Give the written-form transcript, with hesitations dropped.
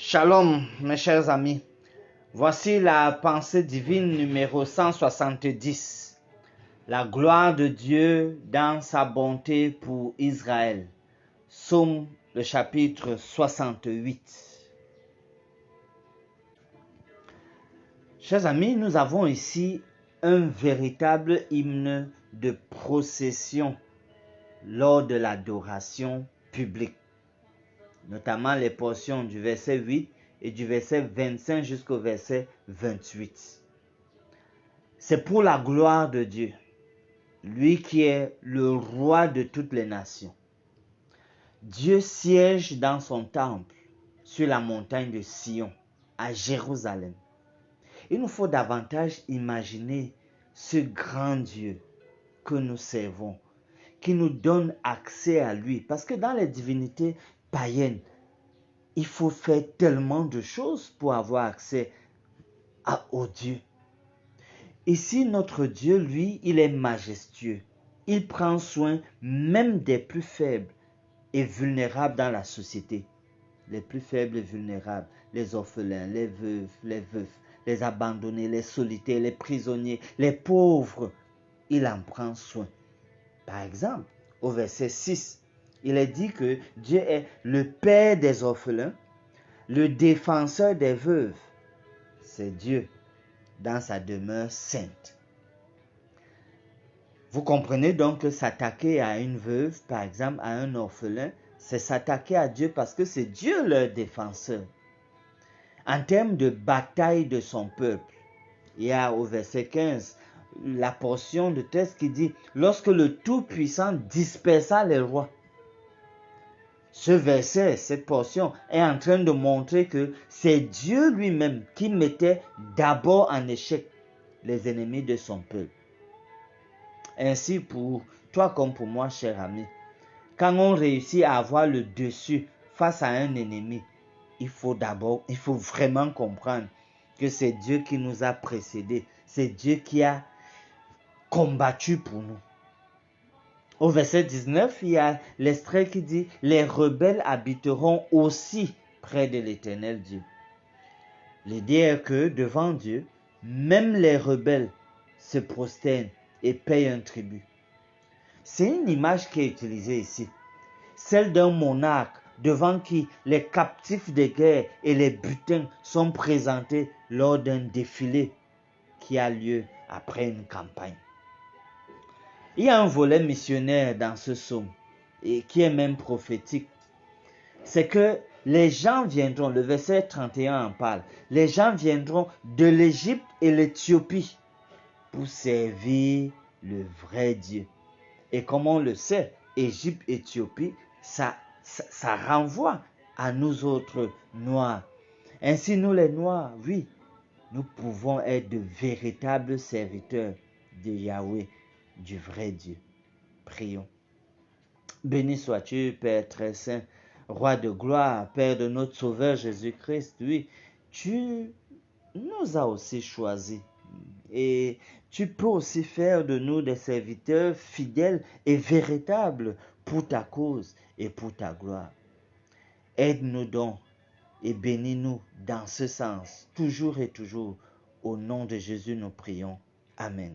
Shalom, mes chers amis. Voici la pensée divine numéro 170. La gloire de Dieu dans sa bonté pour Israël. Psaume, le chapitre 68. Chers amis, nous avons ici un véritable hymne de procession lors de l'adoration publique, notamment les portions du verset 8 et du verset 25 jusqu'au verset 28. C'est pour la gloire de Dieu, lui qui est le roi de toutes les nations. Dieu siège dans son temple sur la montagne de Sion, à Jérusalem. Il nous faut davantage imaginer ce grand Dieu que nous servons, qui nous donne accès à lui. Parce que dans les divinités païennes, il faut faire tellement de choses pour avoir accès au Dieu. Ici, notre Dieu, lui, il est majestueux. Il prend soin même des plus faibles et vulnérables dans la société. Les plus faibles et vulnérables, les orphelins, les veufs, les abandonnés, les solitaires, les prisonniers, les pauvres. Il en prend soin. Par exemple, au verset 6, il est dit que Dieu est le père des orphelins, le défenseur des veuves. C'est Dieu dans sa demeure sainte. Vous comprenez donc que s'attaquer à une veuve, par exemple à un orphelin, c'est s'attaquer à Dieu parce que c'est Dieu leur défenseur. En termes de bataille de son peuple, il y a au verset 15 la portion de texte qui dit « Lorsque le Tout-Puissant dispersa les rois ». Ce verset, cette portion, est en train de montrer que c'est Dieu lui-même qui mettait d'abord en échec les ennemis de son peuple. Ainsi pour toi comme pour moi, cher ami, quand on réussit à avoir le dessus face à un ennemi, il faut vraiment comprendre que c'est Dieu qui nous a précédés, c'est Dieu qui a combattu pour nous. Au verset 19, il y a l'extrait qui dit « Les rebelles habiteront aussi près de l'Éternel Dieu ». L'idée est que devant Dieu, même les rebelles se prosternent et payent un tribut. C'est une image qui est utilisée ici, celle d'un monarque devant qui les captifs de guerre et les butins sont présentés lors d'un défilé qui a lieu après une campagne. Il y a un volet missionnaire dans ce psaume et qui est même prophétique. C'est que les gens viendront, le verset 31 en parle, les gens viendront de l'Égypte et l'Éthiopie pour servir le vrai Dieu. Et comme on le sait, Égypte, Éthiopie, ça renvoie à nous autres Noirs. Ainsi, nous les Noirs, oui, nous pouvons être de véritables serviteurs de Yahweh, du vrai Dieu. Prions. Béni sois-tu, Père très saint, Roi de gloire, Père de notre Sauveur Jésus-Christ. Oui, tu nous as aussi choisis. Et tu peux aussi faire de nous des serviteurs fidèles et véritables pour ta cause et pour ta gloire. Aide-nous donc et bénis-nous dans ce sens, toujours et toujours. Au nom de Jésus, nous prions. Amen.